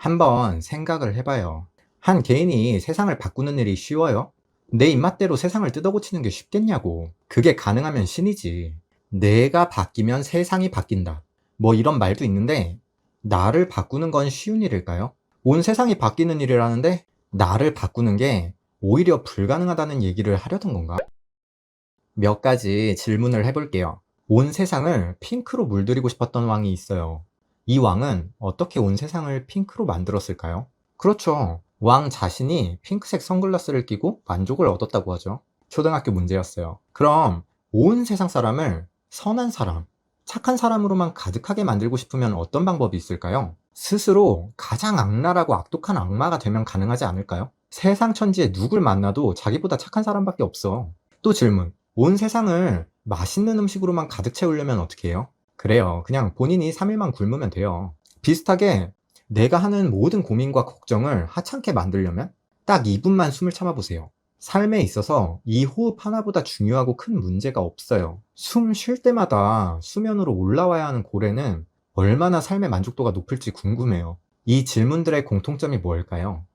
한번 생각을 해봐요. 한 개인이 세상을 바꾸는 일이 쉬워요? 내 입맛대로 세상을 뜯어고치는 게 쉽겠냐고. 그게 가능하면 신이지. 내가 바뀌면 세상이 바뀐다. 뭐 이런 말도 있는데, 나를 바꾸는 건 쉬운 일일까요? 온 세상이 바뀌는 일이라는데, 나를 바꾸는 게 오히려 불가능하다는 얘기를 하려던 건가? 몇 가지 질문을 해볼게요. 온 세상을 핑크로 물들이고 싶었던 왕이 있어요. 이 왕은 어떻게 온 세상을 핑크로 만들었을까요? 그렇죠. 왕 자신이 핑크색 선글라스를 끼고 만족을 얻었다고 하죠. 초등학교 문제였어요. 그럼 온 세상 사람을 선한 사람, 착한 사람으로만 가득하게 만들고 싶으면 어떤 방법이 있을까요? 스스로 가장 악랄하고 악독한 악마가 되면 가능하지 않을까요? 세상 천지에 누굴 만나도 자기보다 착한 사람밖에 없어. 또 질문. 온 세상을 맛있는 음식으로만 가득 채우려면 어떻게 해요? 그래요. 그냥 본인이 3일만 굶으면 돼요. 비슷하게 내가 하는 모든 고민과 걱정을 하찮게 만들려면 딱 2분만 숨을 참아보세요. 삶에 있어서 이 호흡 하나보다 중요하고 큰 문제가 없어요. 숨 쉴 때마다 수면으로 올라와야 하는 고래는 얼마나 삶의 만족도가 높을지 궁금해요. 이 질문들의 공통점이 뭘까요?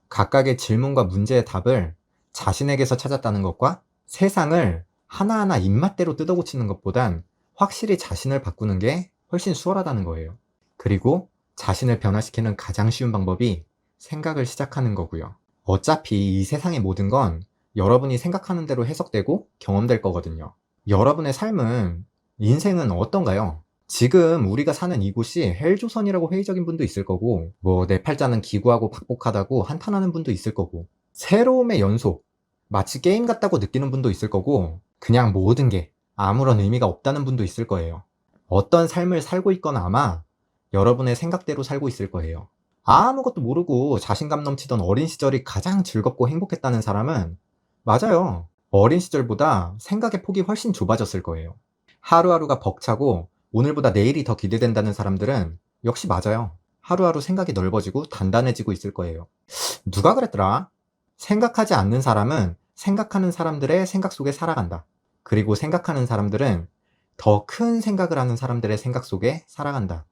각각의 질문과 문제의 답을 자신에게서 찾았다는 것과 세상을 하나하나 입맛대로 뜯어고치는 것보단 확실히 자신을 바꾸는 게 훨씬 수월하다는 거예요. 그리고 자신을 변화시키는 가장 쉬운 방법이 생각을 시작하는 거고요. 어차피 이 세상의 모든 건 여러분이 생각하는 대로 해석되고 경험될 거거든요. 여러분의 삶은, 인생은 어떤가요? 지금 우리가 사는 이곳이 헬조선이라고 회의적인 분도 있을 거고, 뭐 내 팔자는 기구하고 박복하다고 한탄하는 분도 있을 거고, 새로움의 연속, 마치 게임 같다고 느끼는 분도 있을 거고, 그냥 모든 게 아무런 의미가 없다는 분도 있을 거예요. 어떤 삶을 살고 있건 아마 여러분의 생각대로 살고 있을 거예요. 아무것도 모르고 자신감 넘치던 어린 시절이 가장 즐겁고 행복했다는 사람은, 맞아요. 어린 시절보다 생각의 폭이 훨씬 좁아졌을 거예요. 하루하루가 벅차고 오늘보다 내일이 더 기대된다는 사람들은 역시 맞아요. 하루하루 생각이 넓어지고 단단해지고 있을 거예요. 누가 그랬더라? 생각하지 않는 사람은 생각하는 사람들의 생각 속에 살아간다. 그리고 생각하는 사람들은 더 큰 생각을 하는 사람들의 생각 속에 살아간다.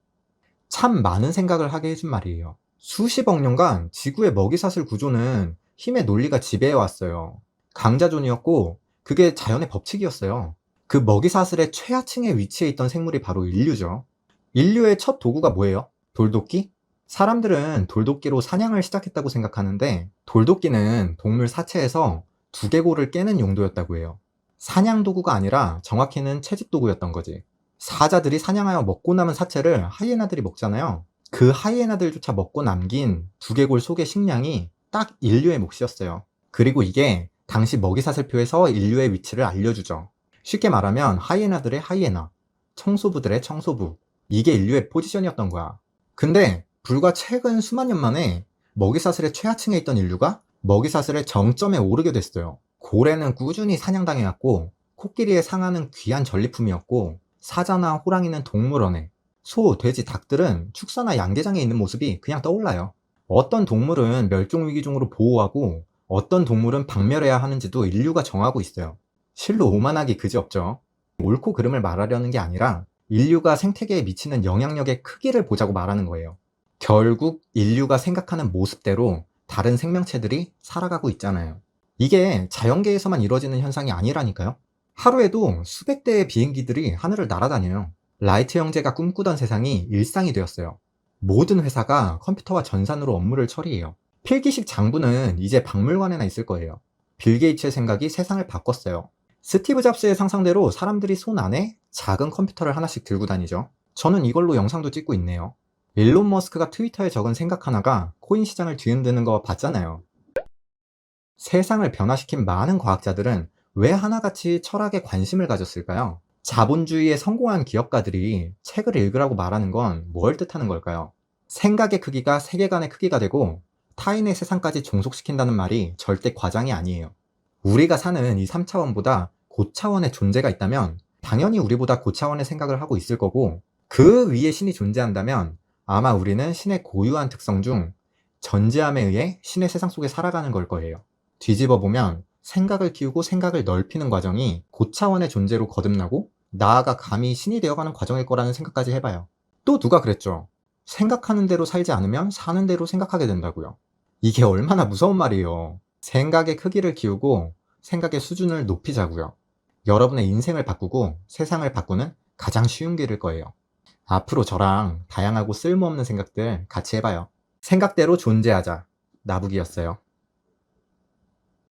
참 많은 생각을 하게 해준 말이에요. 수십억 년간 지구의 먹이사슬 구조는 힘의 논리가 지배해 왔어요. 강자존이었고, 그게 자연의 법칙이었어요. 그 먹이사슬의 최하층에 위치해 있던 생물이 바로 인류죠. 인류의 첫 도구가 뭐예요? 돌도끼? 사람들은 돌도끼로 사냥을 시작했다고 생각하는데, 돌도끼는 동물 사체에서 두개골을 깨는 용도였다고 해요. 사냥 도구가 아니라 정확히는 채집 도구였던 거지. 사자들이 사냥하여 먹고 남은 사체를 하이에나들이 먹잖아요. 그 하이에나들조차 먹고 남긴 두개골 속의 식량이 딱 인류의 몫이었어요. 그리고 이게 당시 먹이사슬표에서 인류의 위치를 알려주죠. 쉽게 말하면 하이에나들의 하이에나, 청소부들의 청소부, 이게 인류의 포지션이었던 거야. 근데 불과 최근 수만 년 만에 먹이사슬의 최하층에 있던 인류가 먹이사슬의 정점에 오르게 됐어요. 고래는 꾸준히 사냥당해왔고, 코끼리의 상아는 귀한 전리품이었고, 사자나 호랑이는 동물원에, 소, 돼지, 닭들은 축사나 양계장에 있는 모습이 그냥 떠올라요. 어떤 동물은 멸종위기종으로 보호하고 어떤 동물은 박멸해야 하는지도 인류가 정하고 있어요. 실로 오만하기 그지없죠. 옳고 그름을 말하려는 게 아니라 인류가 생태계에 미치는 영향력의 크기를 보자고 말하는 거예요. 결국 인류가 생각하는 모습대로 다른 생명체들이 살아가고 있잖아요. 이게 자연계에서만 이루어지는 현상이 아니라니까요. 하루에도 수백 대의 비행기들이 하늘을 날아다녀요. 라이트 형제가 꿈꾸던 세상이 일상이 되었어요. 모든 회사가 컴퓨터와 전산으로 업무를 처리해요. 필기식 장부는 이제 박물관에나 있을 거예요. 빌 게이츠의 생각이 세상을 바꿨어요. 스티브 잡스의 상상대로 사람들이 손 안에 작은 컴퓨터를 하나씩 들고 다니죠. 저는 이걸로 영상도 찍고 있네요. 일론 머스크가 트위터에 적은 생각 하나가 코인 시장을 뒤흔드는 거 봤잖아요. 세상을 변화시킨 많은 과학자들은 왜 하나같이 철학에 관심을 가졌을까요? 자본주의에 성공한 기업가들이 책을 읽으라고 말하는 건 뭘 뜻하는 걸까요? 생각의 크기가 세계관의 크기가 되고 타인의 세상까지 종속시킨다는 말이 절대 과장이 아니에요. 우리가 사는 이 3차원보다 고차원의 존재가 있다면 당연히 우리보다 고차원의 생각을 하고 있을 거고, 그 위에 신이 존재한다면 아마 우리는 신의 고유한 특성 중 전지함에 의해 신의 세상 속에 살아가는 걸 거예요. 뒤집어 보면 생각을 키우고 생각을 넓히는 과정이 고차원의 존재로 거듭나고 나아가 감히 신이 되어가는 과정일 거라는 생각까지 해봐요. 또 누가 그랬죠? 생각하는 대로 살지 않으면 사는 대로 생각하게 된다고요. 이게 얼마나 무서운 말이에요. 생각의 크기를 키우고 생각의 수준을 높이자고요. 여러분의 인생을 바꾸고 세상을 바꾸는 가장 쉬운 길일 거예요. 앞으로 저랑 다양하고 쓸모없는 생각들 같이 해봐요. 생각대로 존재하자. 나북이었어요.